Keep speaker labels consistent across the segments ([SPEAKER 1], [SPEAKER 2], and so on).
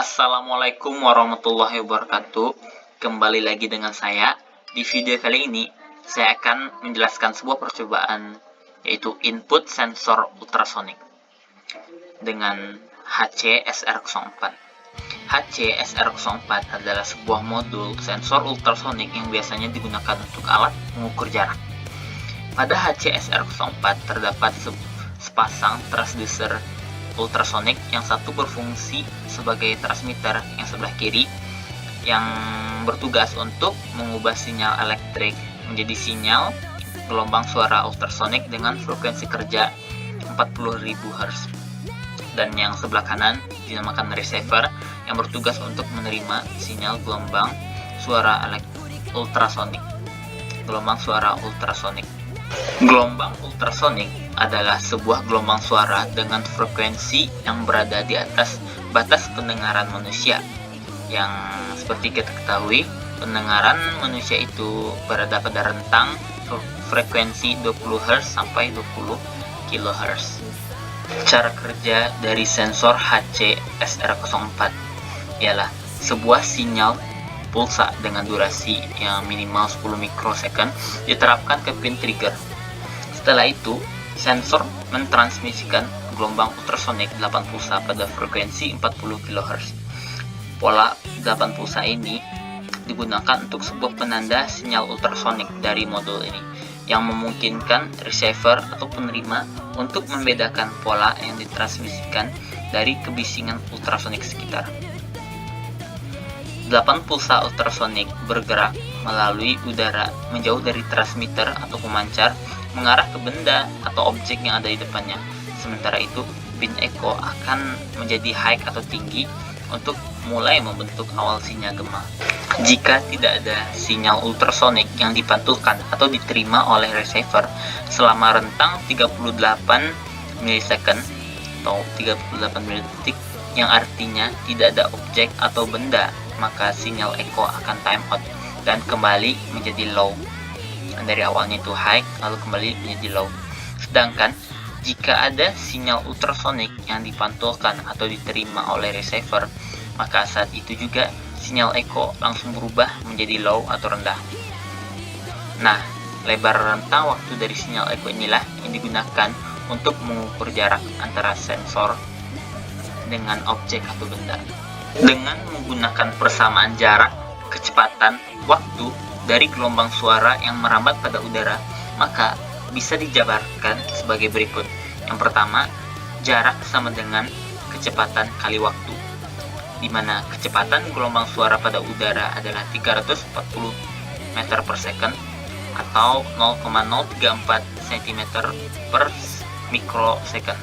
[SPEAKER 1] Assalamualaikum warahmatullahi wabarakatuh. Kembali lagi dengan saya. Di video kali ini, saya akan menjelaskan sebuah percobaan, yaitu input sensor ultrasonik dengan HC-SR04. HC-SR04 adalah sebuah modul sensor ultrasonik yang biasanya digunakan untuk alat mengukur jarak. Pada HC-SR04 terdapat sepasang transducer ultrasonik, yang satu berfungsi sebagai transmitter yang sebelah kiri yang bertugas untuk mengubah sinyal elektrik menjadi sinyal gelombang suara ultrasonik dengan frekuensi kerja 40.000 Hz, dan yang sebelah kanan dinamakan receiver yang bertugas untuk menerima sinyal gelombang suara ultrasonik. Gelombang suara ultrasonik. Gelombang ultrasonik adalah sebuah gelombang suara dengan frekuensi yang berada di atas batas pendengaran manusia. Yang seperti kita ketahui, pendengaran manusia itu berada pada rentang frekuensi 20 Hz sampai 20 kHz. Cara kerja dari sensor HC-SR04 ialah sebuah sinyal pulsa dengan durasi yang minimal 10 mikrosecond diterapkan ke pin trigger. Setelah itu, sensor mentransmisikan gelombang ultrasonik 8 pulsa pada frekuensi 40 kHz. Pola 8 pulsa ini digunakan untuk sebuah penanda sinyal ultrasonik dari modul ini, yang memungkinkan receiver atau penerima untuk membedakan pola yang ditransmisikan dari kebisingan ultrasonik sekitar. 8 pulsa ultrasonik bergerak melalui udara menjauh dari transmitter atau pemancar mengarah ke benda atau objek yang ada di depannya. Sementara itu, pin echo akan menjadi high atau tinggi untuk mulai membentuk awal sinyal gema. Jika tidak ada sinyal ultrasonik yang dipantulkan atau diterima oleh receiver selama rentang 38 milisecond atau 38 detik, yang artinya tidak ada objek atau benda, maka sinyal echo akan time out dan kembali menjadi low. Dari awalnya itu high, lalu kembali menjadi low. Sedangkan jika ada sinyal ultrasonik yang dipantulkan atau diterima oleh receiver, maka saat itu juga sinyal echo langsung berubah menjadi low atau rendah. Nah, lebar rentang waktu dari sinyal echo inilah yang digunakan untuk mengukur jarak antara sensor dengan objek atau benda. Dengan menggunakan persamaan jarak, kecepatan, waktu dari gelombang suara yang merambat pada udara, maka bisa dijabarkan sebagai berikut. Yang pertama, jarak sama dengan kecepatan kali waktu, di mana kecepatan gelombang suara pada udara adalah 340 meter per second atau 0,034 cm per mikrosecond.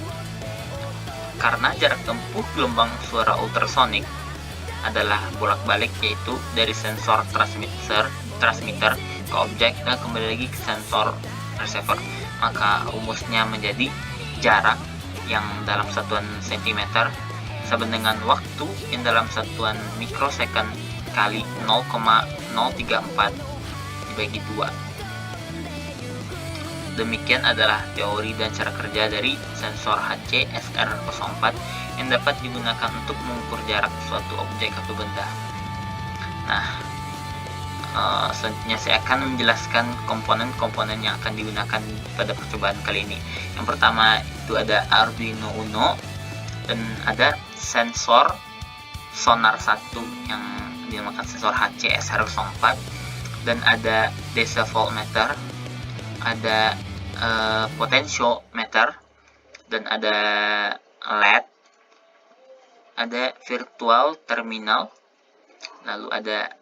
[SPEAKER 1] Karena jarak tempuh gelombang suara ultrasonik adalah bolak-balik, yaitu dari sensor transmitter ke objek dan kembali lagi ke sensor receiver, maka rumusnya menjadi jarak yang dalam satuan cm sama dengan waktu yang dalam satuan mikrosecond kali 0,034 dibagi 2. Demikian adalah teori dan cara kerja dari sensor HC-SR04 yang dapat digunakan untuk mengukur jarak suatu objek atau benda. Nah, selanjutnya saya akan menjelaskan komponen-komponen yang akan digunakan pada percobaan kali ini. Yang pertama itu ada Arduino Uno, dan ada sensor sonar 1 yang dinamakan sensor HC-SR04, dan ada DC voltmeter, ada potentiometer, dan ada LED, ada virtual terminal, lalu ada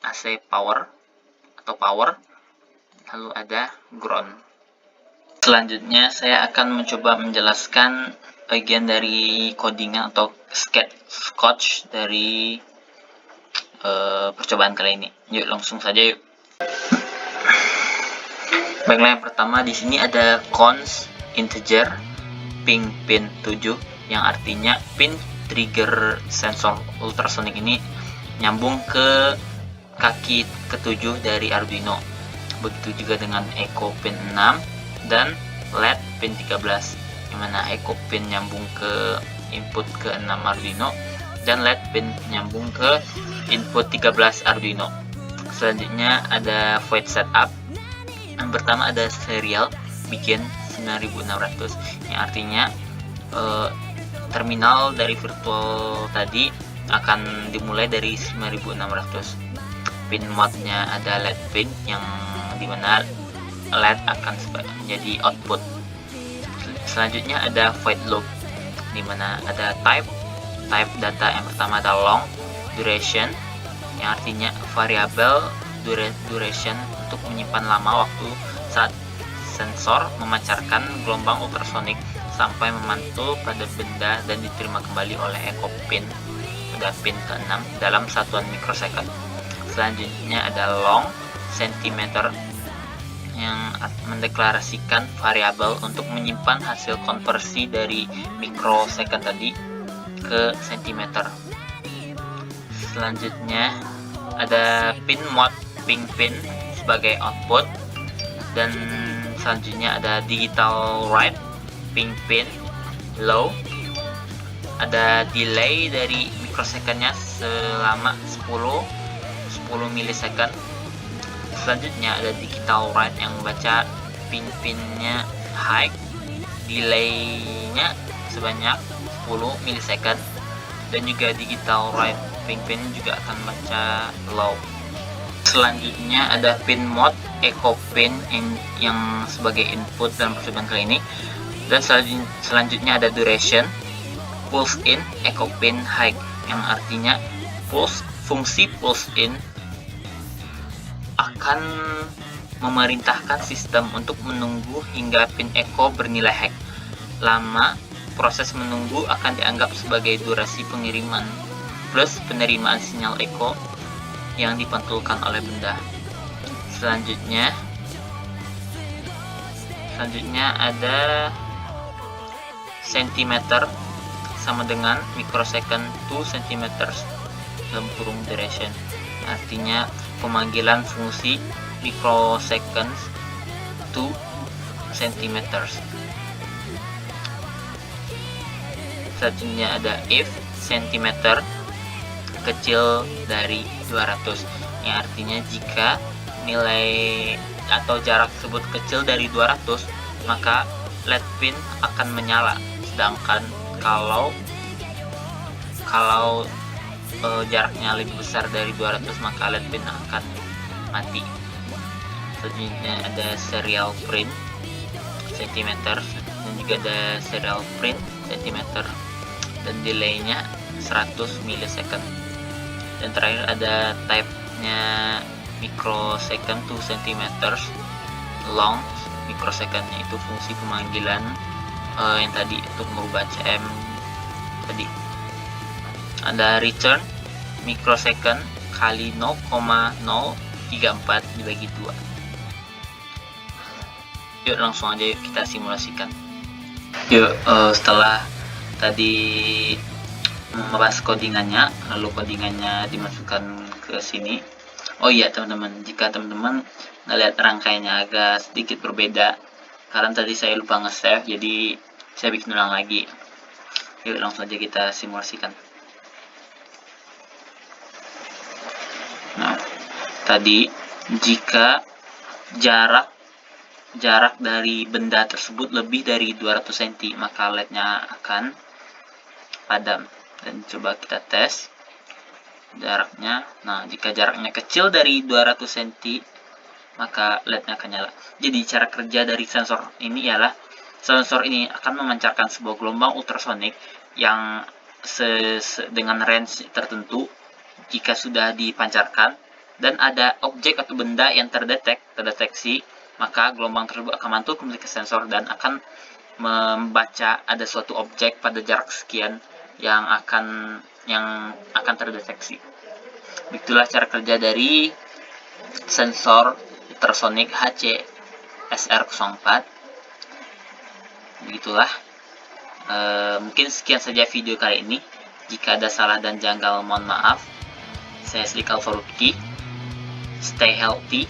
[SPEAKER 1] AC power, lalu ada ground. Selanjutnya saya akan mencoba menjelaskan bagian dari codingan atau sketch dari percobaan kali ini. Yuk langsung saja yuk. Baiklah, yang pertama di sini ada cons integer ping pin 7, yang artinya pin trigger sensor ultrasonik ini nyambung ke kaki ketujuh dari Arduino. Begitu juga dengan echo pin 6 dan LED pin 13, dimana echo pin nyambung ke input ke 6 Arduino dan LED pin nyambung ke input 13 Arduino. Selanjutnya ada void setup. Yang pertama ada serial begin 9600, yang artinya terminal dari virtual tadi akan dimulai dari 9600. Pin modnya ada LED pin, yang dimana LED akan menjadi output. Selanjutnya ada void loop, dimana ada type data. Yang pertama ada long duration, yang artinya variabel duration untuk menyimpan lama waktu saat sensor memancarkan gelombang ultrasonik sampai memantul pada benda dan diterima kembali oleh echo pin pada pin ke-6 dalam satuan mikrosecond. Selanjutnya ada long centimeter, yang mendeklarasikan variabel untuk menyimpan hasil konversi dari mikrosecond tadi ke sentimeter. Selanjutnya ada pin mod ping pin sebagai output, dan selanjutnya ada digital write ping pin low. Ada delay dari mikrosecondnya selama 10 milisecond. Selanjutnya ada digital write yang membaca ping pinnya high, delaynya sebanyak 10 milisecond, dan juga digital write ping pin juga akan baca low. Selanjutnya ada pin mode echo pin yang sebagai input dalam percobaan kali ini, dan selanjutnya ada duration pulse in echo pin high, yang artinya fungsi pulse in akan memerintahkan sistem untuk menunggu hingga pin echo bernilai high. Lama proses menunggu akan dianggap sebagai durasi pengiriman plus penerimaan sinyal echo yang dipantulkan oleh benda. Selanjutnya ada centimeter sama dengan microsecond to centimeters dalam kurung duration, artinya pemanggilan fungsi microseconds to centimeters. Selanjutnya ada if centimeter kecil dari 200, yang artinya jika nilai atau jarak tersebut kecil dari 200 maka LED pin akan menyala, sedangkan kalau jaraknya lebih besar dari 200 maka LED pin akan mati. Selanjutnya ada serial print centimeter, dan juga ada serial print centimeter, dan delaynya 100 milisecond. Dan terakhir ada type-nya microsecond to centimeters, long microsecond-nya itu fungsi pemanggilan yang tadi untuk merubah CM tadi. Ada return microsecond kali 0,034 dibagi 2. Yuk langsung aja kita simulasikan. Setelah tadi membahas codingannya, lalu codingannya dimasukkan ke sini. Oh iya teman-teman, jika teman-teman ngelihat rangkaiannya agak sedikit berbeda karena tadi saya lupa nge-save, jadi saya bikin ulang lagi. Yuk langsung aja kita simulasikan. Nah, tadi jika jarak dari benda tersebut lebih dari 200 cm maka LED-nya akan padam. Dan coba kita tes jaraknya. Nah, jika jaraknya kecil dari 200 cm maka LED-nya akan nyala. Jadi cara kerja dari sensor ini ialah sensor ini akan memancarkan sebuah gelombang ultrasonik yang dengan range tertentu. Jika sudah dipancarkan dan ada objek atau benda yang terdeteksi, maka gelombang tersebut akan mantul kembali ke sensor dan akan membaca ada suatu objek pada jarak sekian yang akan terdeteksi. Begitulah cara kerja dari sensor ultrasonic HC-SR04. Begitulah. Mungkin sekian saja video kali ini. Jika ada salah dan janggal, mohon maaf. Saya Slikal Faruqi. Stay healthy.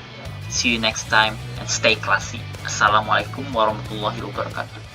[SPEAKER 1] See you next time and stay classy. Assalamualaikum warahmatullahi wabarakatuh.